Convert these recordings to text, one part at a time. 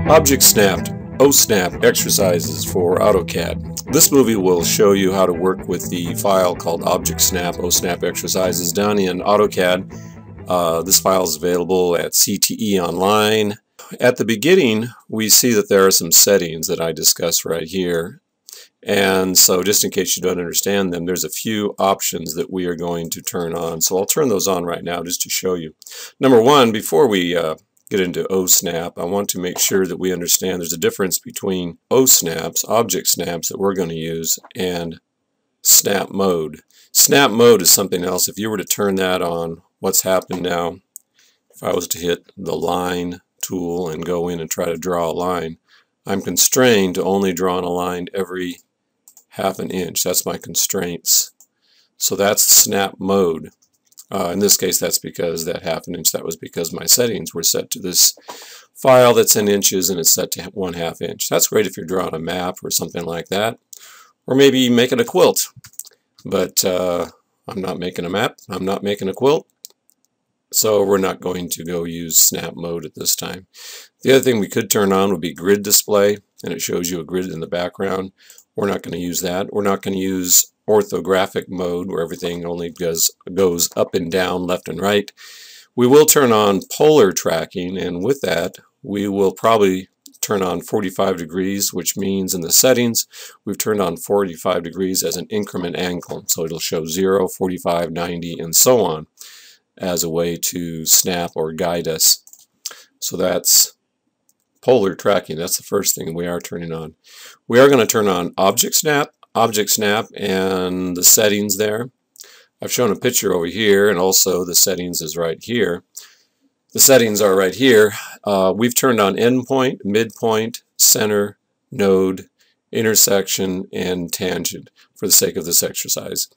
Object Snapped, O-Snap exercises for AutoCAD. This movie will show you how to work with the file called Object Snap, O-Snap exercises down in AutoCAD. This file is available at CTE Online. At the beginning, we see that there are some settings that I discuss right here. And so just in case you don't understand them, there's a few options that we are going to turn on. So I'll turn those on right now just to show you. Number one, before we get into O-Snap, I want to make sure that we understand there's a difference between O-Snaps, object snaps that we're going to use, and snap mode. Snap mode is something else. If you were to turn that on, what's happened now, if I was to hit the line tool and go in and try to draw a line, I'm constrained to only draw a line every half an inch. That's my constraints. So that's snap mode. In this case, that's because that half an inch, that was because my settings were set to this file that's in inches and it's set to 1/2 inch. That's great if you're drawing a map or something like that, or maybe making a quilt. But I'm not making a map, I'm not making a quilt, so we're not going to go use snap mode at this time. The other thing we could turn on would be grid display, and it shows you a grid in the background. We're not going to use that. We're not going to use orthographic mode, where everything only goes up and down, left and right. We will turn on polar tracking, and with that we will probably turn on 45 degrees, which means in the settings we've turned on 45 degrees as an increment angle. So it'll show 0, 45, 90, and so on as a way to snap or guide us. So that's polar tracking. That's the first thing we are turning on. We are going to turn on object snap, and the settings there. I've shown a picture over here, and also the settings is right here. The settings are right here. We've turned on endpoint, midpoint, center, node, intersection, and tangent for the sake of this exercise.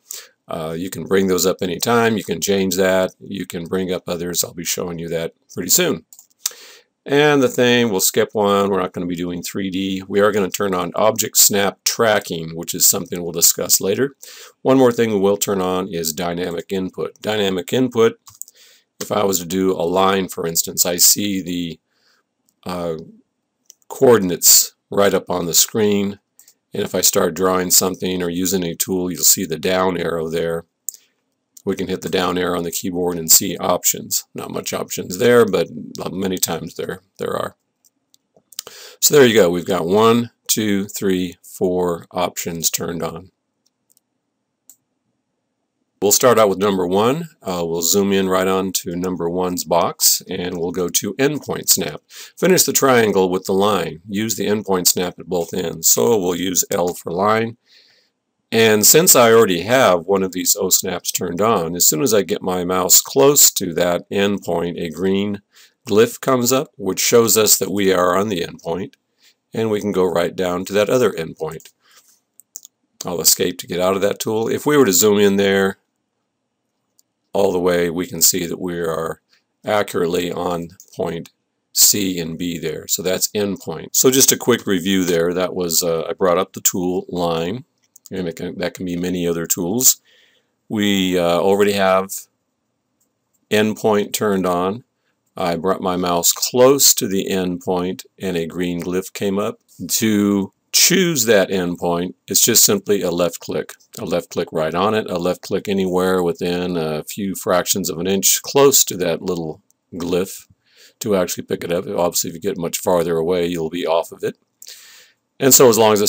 You can bring those up anytime. You can change that. You can bring up others. I'll be showing you that pretty soon. And the thing, we'll skip one. We're not going to be doing 3D. We are going to turn on object snap tracking, which is something we'll discuss later. One more thing we will turn on is dynamic input. Dynamic input, if I was to do a line, for instance, I see the coordinates right up on the screen. And if I start drawing something or using a tool, you'll see the down arrow there. We can hit the down arrow on the keyboard and see options. Not much options there, but many times there are. So there you go. We've got 1, 2, 3, 4 options turned on. We'll start out with number 1. We'll zoom in right on to number 1's box, and we'll go to endpoint snap. Finish the triangle with the line. Use the endpoint snap at both ends. So we'll use L for line. And since I already have one of these O-snaps turned on, as soon as I get my mouse close to that endpoint, a green glyph comes up, which shows us that we are on the endpoint, and we can go right down to that other endpoint. I'll escape to get out of that tool. If we were to zoom in there all the way, we can see that we are accurately on point C and B there. So that's endpoint. So just a quick review there. That was, I brought up the tool line. And that can be many other tools. We already have endpoint turned on. I brought my mouse close to the endpoint and a green glyph came up. To choose that endpoint, it's just simply a left click. A left click right on it, a left click anywhere within a few fractions of an inch close to that little glyph to actually pick it up. Obviously, if you get much farther away, you'll be off of it. And so as long as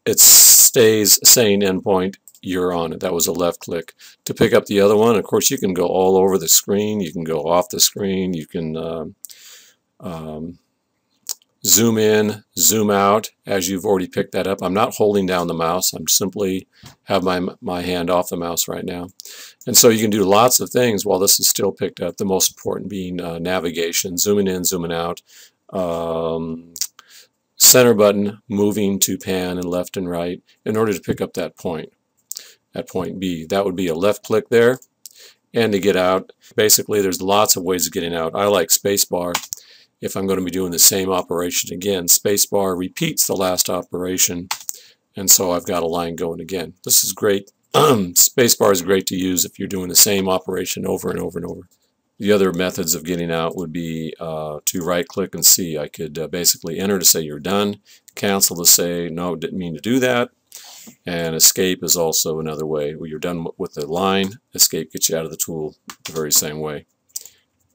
it stays saying endpoint, you're on it. That was a left click. To pick up the other one, of course, you can go all over the screen. You can go off the screen. You can zoom in, zoom out as you've already picked that up. I'm not holding down the mouse. I'm simply have my hand off the mouse right now. And so you can do lots of things while this is still picked up, the most important being navigation, zooming in, zooming out. Center button, moving to pan and left and right in order to pick up that point at point B. That would be a left click there. And to get out, basically there's lots of ways of getting out. I like spacebar if I'm going to be doing the same operation again. Spacebar repeats the last operation, and so I've got a line going again. This is great. Spacebar is great to use if you're doing the same operation over and over and over. The other methods of getting out would be to right click and see. I could basically enter to say you're done, cancel to say no, didn't mean to do that, and escape is also another way. When you're done with the line, escape gets you out of the tool the very same way.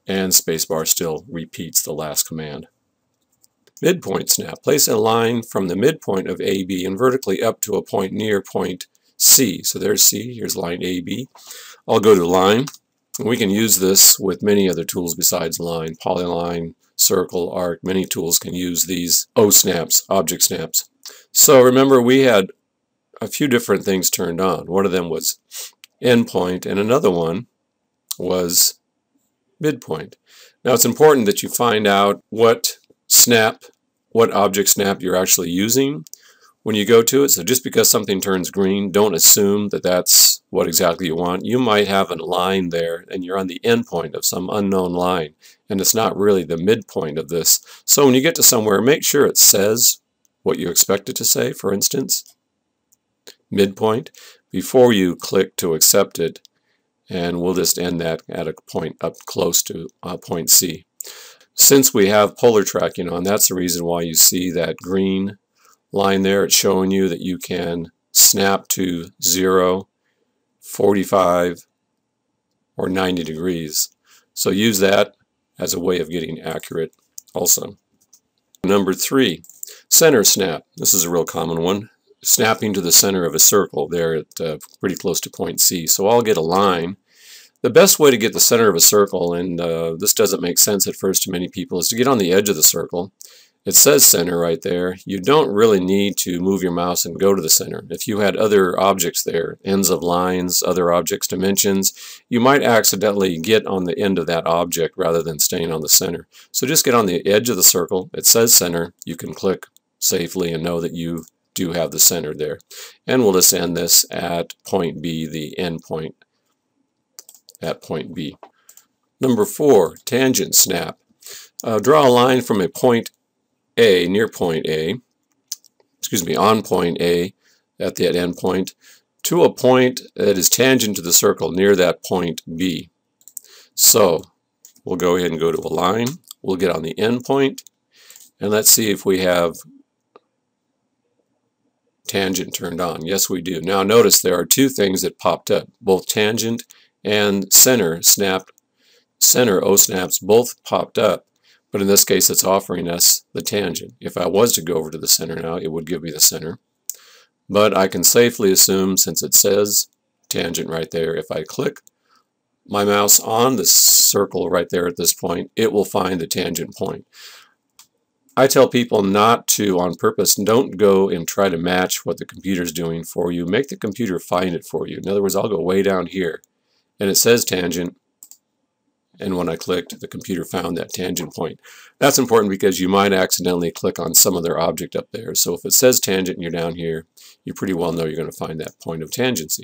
And spacebar still repeats the last command. Midpoint snap. Place a line from the midpoint of AB and vertically up to a point near point C. So there's C, here's line AB. I'll go to line. We can use this with many other tools besides line. Polyline, circle, arc, many tools can use these O-snaps, object snaps. So remember, we had a few different things turned on. One of them was endpoint and another one was midpoint. Now it's important that you find out what object snap you're actually using when you go to it. So just because something turns green, don't assume that that's what exactly you want. You might have a line there and you're on the end point of some unknown line and it's not really the midpoint of this. So when you get to somewhere, make sure it says what you expect it to say. For instance, midpoint, before you click to accept it, and we'll just end that at a point up close to point C. Since we have polar tracking on, that's the reason why you see that green line there. It's showing you that you can snap to 0, 45, or 90 degrees. So use that as a way of getting accurate also. Number 3, center snap. This is a real common one. Snapping to the center of a circle there at pretty close to point C. So I'll get a line. The best way to get the center of a circle, and this doesn't make sense at first to many people, is to get on the edge of the circle. It says center right there. You don't really need to move your mouse and go to the center. If you had other objects there, ends of lines, other objects, dimensions, you might accidentally get on the end of that object rather than staying on the center. So just get on the edge of the circle. It says center. You can click safely and know that you do have the center there. And we'll just end this at point B, the end point at point B. Number 4, tangent snap. Draw a line from a point A, near point A, on point A at that end point, to a point that is tangent to the circle near that point B. So we'll go ahead and go to a line. We'll get on the end point, and let's see if we have tangent turned on. Yes, we do. Now notice there are two things that popped up. Both tangent and center O-snaps both popped up, but in this case it's offering us the tangent. If I was to go over to the center now, it would give me the center. But I can safely assume, since it says tangent right there, if I click my mouse on the circle right there at this point, it will find the tangent point. I tell people not to, on purpose, don't go and try to match what the computer's doing for you. Make the computer find it for you. In other words, I'll go way down here and it says tangent, and when I clicked, the computer found that tangent point. That's important because you might accidentally click on some other object up there. So if it says tangent and you're down here, you pretty well know you're going to find that point of tangency.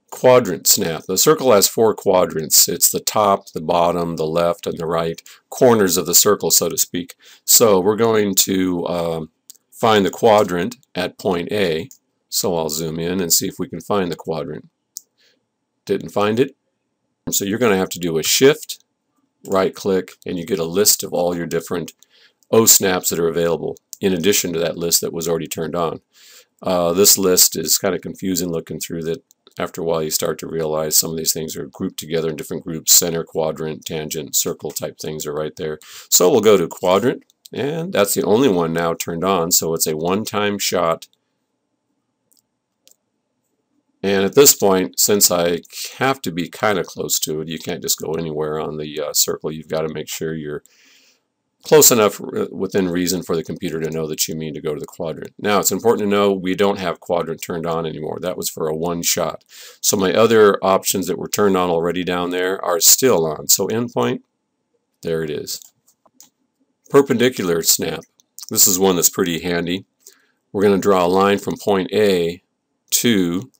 Quadrant snap. The circle has 4 quadrants. It's the top, the bottom, the left, and the right corners of the circle, so to speak. So we're going to find the quadrant at point A. So I'll zoom in and see if we can find the quadrant. Didn't find it. So you're going to have to do a shift, right click, and you get a list of all your different O-snaps that are available in addition to that list that was already turned on. This list is kind of confusing looking through that. After a while you start to realize some of these things are grouped together in different groups. Center, quadrant, tangent, circle type things are right there. So we'll go to quadrant, and that's the only one now turned on, so it's a one-time shot. And at this point, since I have to be kind of close to it, you can't just go anywhere on the circle. You've got to make sure you're close enough within reason for the computer to know that you mean to go to the quadrant. Now, it's important to know we don't have quadrant turned on anymore. That was for a one shot. So my other options that were turned on already down there are still on. So endpoint, there it is. Perpendicular snap. This is one that's pretty handy. We're going to draw a line from point A to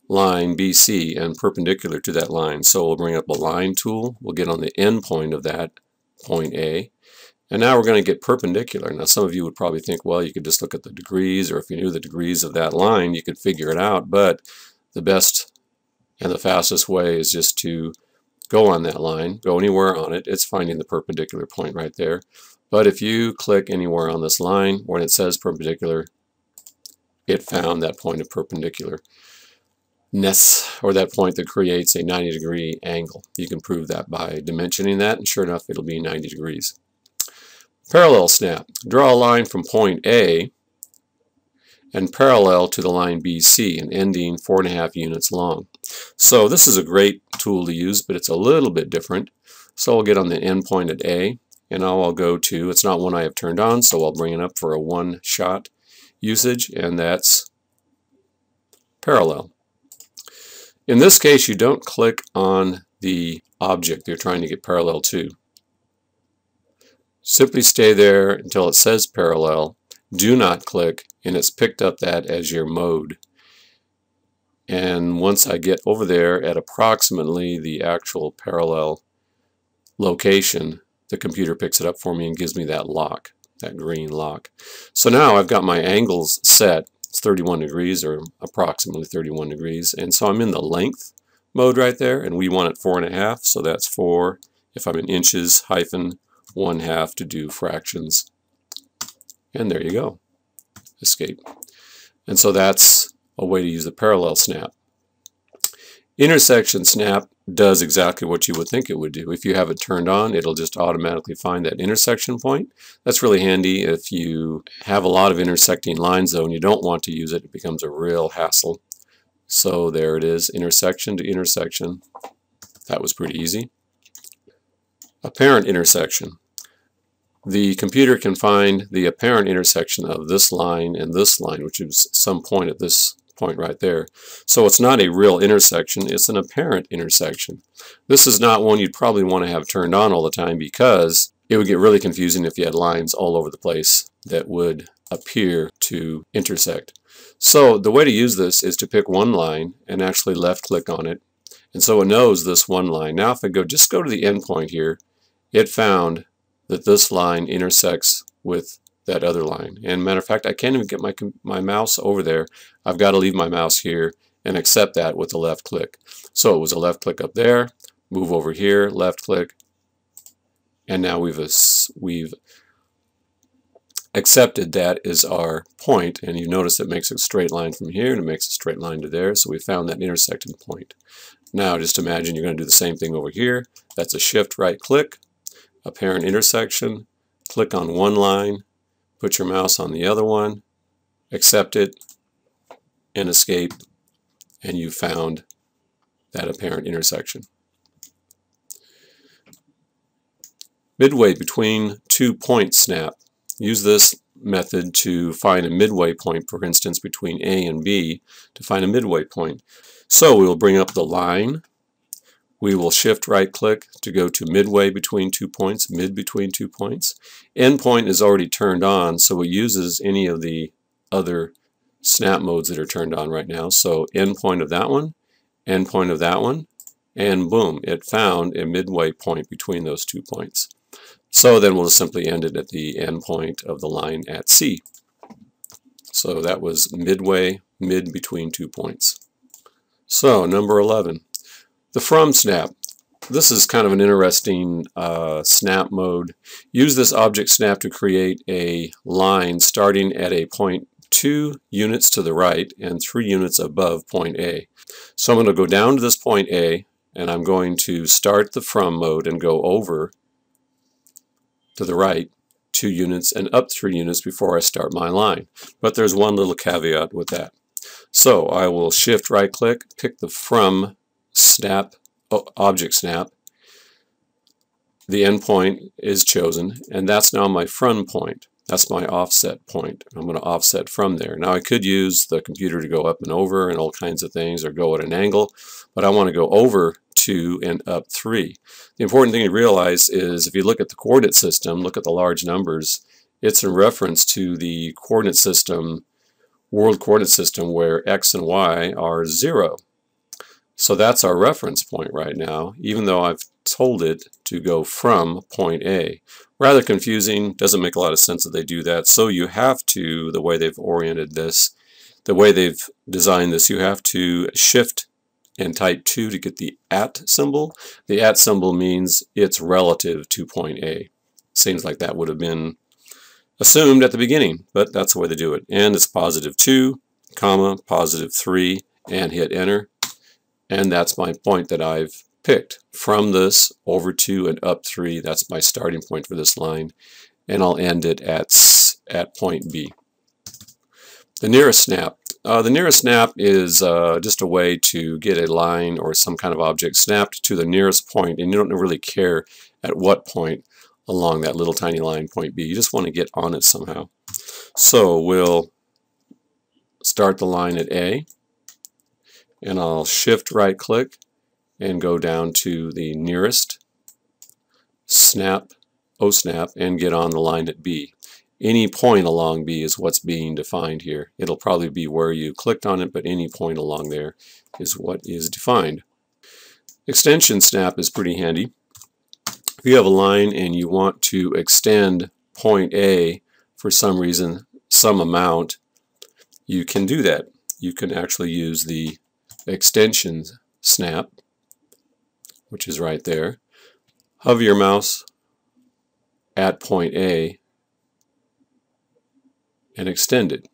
line BC and perpendicular to that line. So we'll bring up a line tool. We'll get on the end point of that point A. And now we're going to get perpendicular. Now some of you would probably think, well, you could just look at the degrees, or if you knew the degrees of that line, you could figure it out. But the best and the fastest way is just to go on that line, go anywhere on it, it's finding the perpendicular point right there. But if you click anywhere on this line when it says perpendicular, it found that point of perpendicularness, or that point that creates a 90-degree angle. You can prove that by dimensioning that, and sure enough, it'll be 90 degrees. Parallel snap. Draw a line from point A and parallel to the line BC, and ending 4.5 units long. So this is a great tool to use, but it's a little bit different. So I'll get on the end point at A, and I'll go to, it's not one I have turned on, so I'll bring it up for a one-shot usage, and that's parallel. In this case, you don't click on the object you're trying to get parallel to. Simply stay there until it says parallel. Do not click, and it's picked up that as your mode. And once I get over there at approximately the actual parallel location, the computer picks it up for me and gives me that lock, that green lock. So now I've got my angles set. It's 31 degrees, or approximately 31 degrees, and so I'm in the length mode right there, and we want it 4.5, so that's 4 if I'm in inches hyphen 1/2 to do fractions, and there you go, escape. And so that's a way to use the parallel snap. Intersection snap does exactly what you would think it would do. If you have it turned on, it'll just automatically find that intersection point. That's really handy if you have a lot of intersecting lines, though, and you don't want to use it. It becomes a real hassle. So there it is, intersection to intersection. That was pretty easy. Apparent intersection. The computer can find the apparent intersection of this line and this line, which is some point at this point right there. So it's not a real intersection, it's an apparent intersection. This is not one you'd probably want to have turned on all the time, because it would get really confusing if you had lines all over the place that would appear to intersect. So the way to use this is to pick one line and actually left click on it, and so it knows this one line. Now if I just go to the end point here, it found that this line intersects with that other line. And matter of fact, I can't even get my mouse over there. I've got to leave my mouse here and accept that with a left click. So it was a left click up there, move over here, left click, and now we've accepted that is our point. And you notice it makes a straight line from here, and it makes a straight line to there. So we found that intersecting point. Now just imagine you're going to do the same thing over here. That's a shift right click, apparent intersection, click on one line, put your mouse on the other one, accept it, and escape, and you found that apparent intersection. Midway between 2 points snap. Use this method to find a midway point, for instance, between A and B, to find a midway point. So we will bring up the line. We will shift right click to go to midway between 2 points, mid between 2 points. Endpoint is already turned on, so it uses any of the other snap modes that are turned on right now. So endpoint of that one, endpoint of that one, and boom, it found a midway point between those 2 points. So then we'll just simply end it at the endpoint of the line at C. So that was midway, mid between 2 points. So number 11. The from snap. This is kind of an interesting snap mode. Use this object snap to create a line starting at a point 2 units to the right and 3 units above point A. So I'm going to go down to this point A, and I'm going to start the from mode and go over to the right 2 units and up 3 units before I start my line. But there's one little caveat with that. So I will shift right click, pick the from snap, object snap. The endpoint is chosen, and that's now my from point. That's my offset point. I'm going to offset from there. Now I could use the computer to go up and over and all kinds of things, or go at an angle, but I want to go over 2 and up 3. The important thing to realize is if you look at the coordinate system, look at the large numbers, it's in reference to the coordinate system, world coordinate system, where x and y are 0. So that's our reference point right now, even though I've told it to go from point A. Rather confusing, doesn't make a lot of sense that they do that. So you have to, the way they've oriented this, the way they've designed this, you have to shift and type 2 to get the at symbol. The at symbol means it's relative to point A. Seems like that would have been assumed at the beginning, but that's the way they do it. And it's +2, comma, +3, and hit enter. And that's my point that I've picked. From this over 2 and up 3, that's my starting point for this line. And I'll end it at point B. The nearest snap. The nearest snap is just a way to get a line or some kind of object snapped to the nearest point, and you don't really care at what point along that little tiny line, point B. You just want to get on it somehow. So we'll start the line at A, and I'll shift right click and go down to the nearest snap, O-snap, and get on the line at B. Any point along B is what's being defined here. It'll probably be where you clicked on it, but any point along there is what is defined. Extension snap is pretty handy. If you have a line and you want to extend point A for some reason, some amount, you can do that. You can actually use the extension snap, which is right there. Hover your mouse at point A and extend it.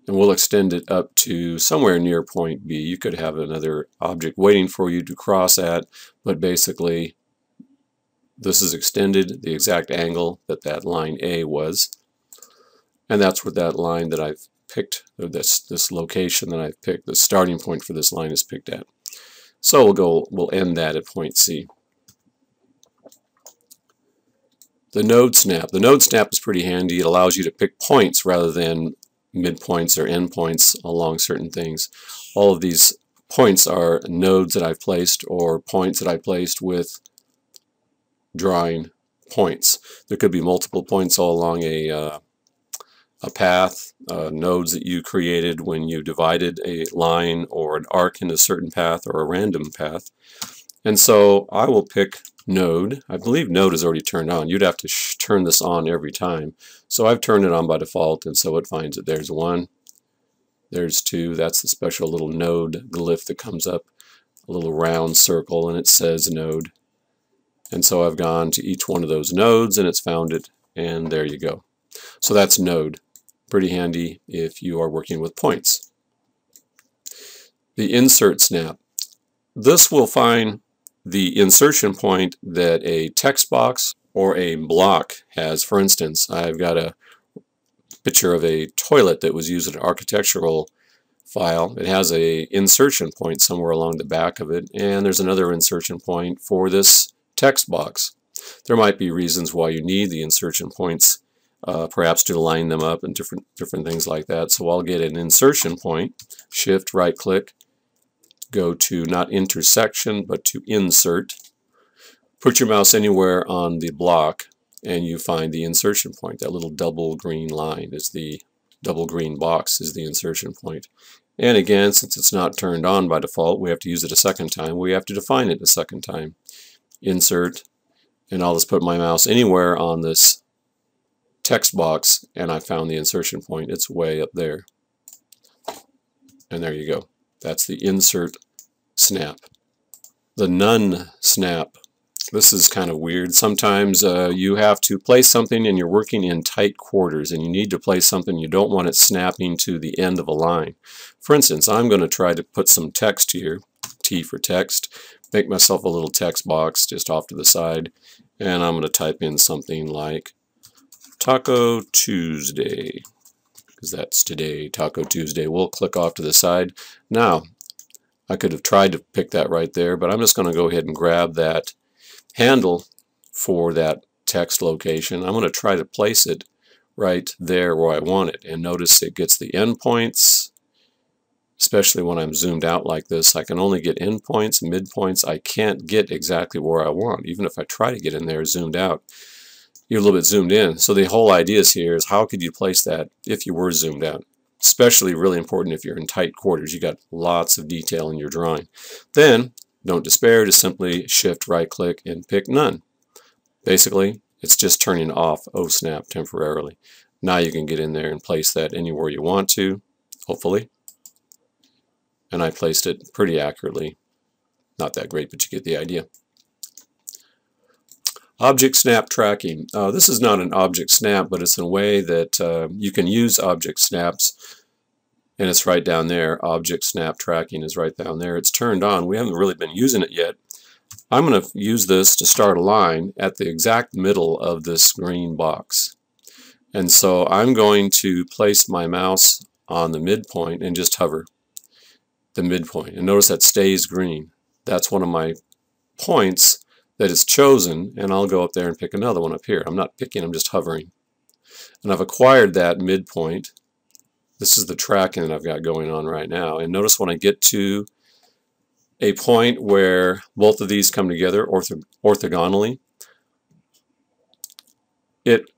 And we'll extend it up to somewhere near point B. You could have another object waiting for you to cross at, but basically this is extended the exact angle that that line A was. And that's what that line that I've picked, or this location that I've picked, the starting point for this line is picked at. So we'll end that at point C. The node snap. The node snap is pretty handy. It allows you to pick points rather than midpoints or endpoints along certain things. All of these points are nodes that I've placed or points that I placed with drawing points. There could be multiple points all along a path, nodes that you created when you divided a line or an arc in a certain path or a random path. And so I will pick node. I believe node is already turned on. You'd have to turn this on every time. So I've turned it on by default, and so it finds it. There's 1, there's 2. That's the special little node glyph that comes up, a little round circle, and it says node. And so I've gone to each one of those nodes and it's found it, and there you go. So that's node. Pretty handy if you are working with points. The insert snap. This will find the insertion point that a text box or a block has. For instance, I've got a picture of a toilet that was used in an architectural file. It has a insertion point somewhere along the back of it, and there's another insertion point for this text box. There might be reasons why you need the insertion points, perhaps to line them up and different things like that. So I'll get an insertion point, shift right click, go to not intersection but to insert. Put your mouse anywhere on the block and you find the insertion point. That little double green line is the double green box is the insertion point. And again, since it's not turned on by default, we have to use it a second time. We have to define it a second time. Insert, and I'll just put my mouse anywhere on this text box and I found the insertion point. It's way up there. And there you go. That's the insert snap. The Nun Snap. This is kind of weird. Sometimes you have to place something and you're working in tight quarters and you need to place something. You don't want it snapping to the end of a line. For instance, I'm going to try to put some text here, T for text, make myself a little text box just off to the side, and I'm going to type in something like Taco Tuesday, because that's today, Taco Tuesday. We'll click off to the side. Now, I could have tried to pick that right there, but I'm just going to go ahead and grab that handle for that text location. I'm going to try to place it right there where I want it, and notice it gets the endpoints. Especially when I'm zoomed out like this, I can only get endpoints, midpoints. I can't get exactly where I want, even if I try to get in there zoomed out. You're a little bit zoomed in. So the whole idea here is how could you place that if you were zoomed out? Especially really important if you're in tight quarters. You got lots of detail in your drawing. Then, don't despair, just simply shift right click and pick none. Basically, it's just turning off O-snap temporarily. Now you can get in there and place that anywhere you want to, hopefully. And I placed it pretty accurately. Not that great, but you get the idea. Object snap tracking. This is not an object snap, but it's a way that you can use object snaps, and it's right down there. Object snap tracking is right down there. It's turned on. We haven't really been using it yet. I'm going to use this to start a line at the exact middle of this green box. And so I'm going to place my mouse on the midpoint and just hover the midpoint. And notice that stays green. That's one of my points that is chosen, and I'll go up there and pick another one up here. I'm not picking, I'm just hovering. And I've acquired that midpoint. This is the tracking that I've got going on right now. And notice when I get to a point where both of these come together orthogonally, it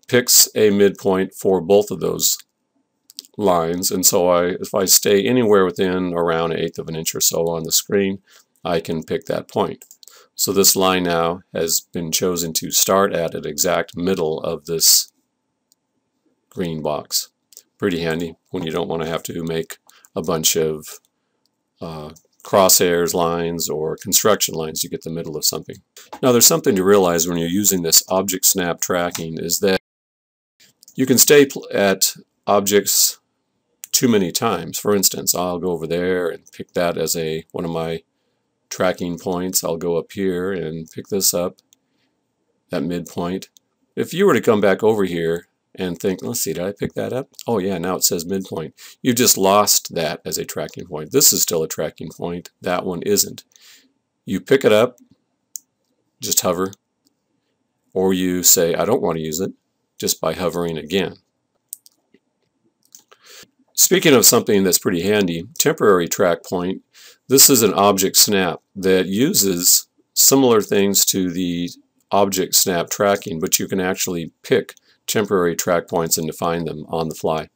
picks a midpoint for both of those lines. And so if I stay anywhere within around 1/8 of an inch or so on the screen, I can pick that point. So this line now has been chosen to start at an exact middle of this green box. Pretty handy when you don't want to have to make a bunch of crosshairs lines or construction lines to get the middle of something. Now there's something to realize when you're using this object snap tracking is that you can stay at objects too many times. For instance, I'll go over there and pick that as one of my tracking points. I'll go up here and pick this up, that midpoint. If you were to come back over here and think, let's see, did I pick that up? Oh yeah, now it says midpoint. You've just lost that as a tracking point. This is still a tracking point. That one isn't. You pick it up, just hover, or you say, I don't want to use it, just by hovering again. Speaking of something that's pretty handy, temporary track point. This is an object snap that uses similar things to the object snap tracking, but you can actually pick temporary track points and define them on the fly.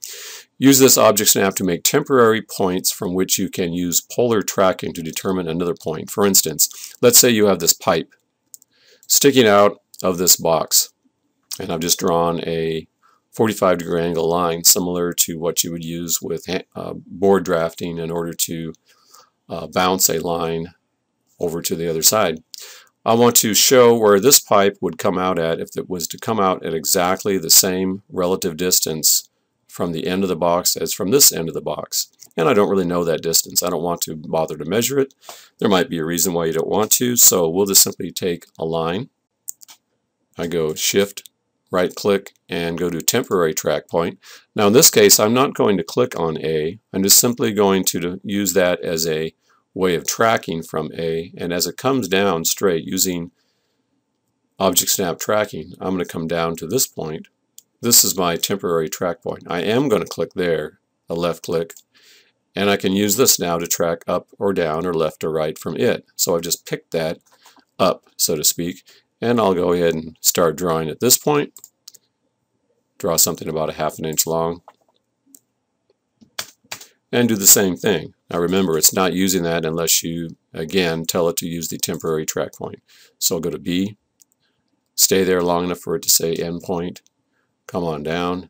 Use this object snap to make temporary points from which you can use polar tracking to determine another point. For instance, let's say you have this pipe sticking out of this box, and I've just drawn a 45-degree angle line similar to what you would use with board drafting in order to bounce a line over to the other side. I want to show where this pipe would come out at if it was to come out at exactly the same relative distance from the end of the box as from this end of the box. And I don't really know that distance. I don't want to bother to measure it. There might be a reason why you don't want to, so we'll just simply take a line. I go Shift, right click, and go to temporary track point. Now in this case, I'm not going to click on A. I'm just simply going to use that as a way of tracking from A, and as it comes down straight using object snap tracking, I'm going to come down to this point. This is my temporary track point. I am going to click there, a left click, and I can use this now to track up or down or left or right from it. So I've just picked that up, so to speak, and I'll go ahead and start drawing at this point. Draw something about 1/2 inch long, and do the same thing. Now remember, it's not using that unless you, again, tell it to use the temporary track point. So I'll go to B, stay there long enough for it to say endpoint, come on down,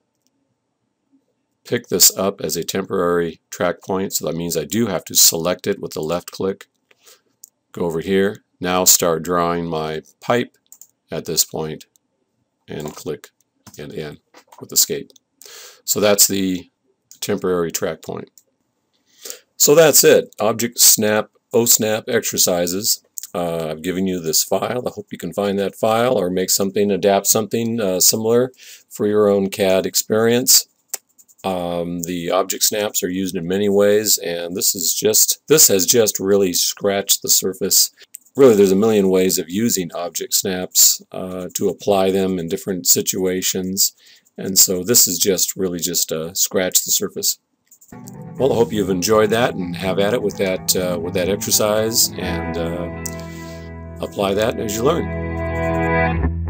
pick this up as a temporary track point, so that means I do have to select it with the left click, go over here, now start drawing my pipe at this point, and click and end with escape. So that's the temporary track point. So that's it. Object snap, OSnap exercises. I've given you this file. I hope you can find that file or make something, adapt something similar for your own CAD experience. The object snaps are used in many ways, and this has just really scratched the surface. Really, there's a million ways of using object snaps to apply them in different situations, and so this is just really just scratch the surface. Well, I hope you've enjoyed that and have at it with that exercise, and apply that as you learn.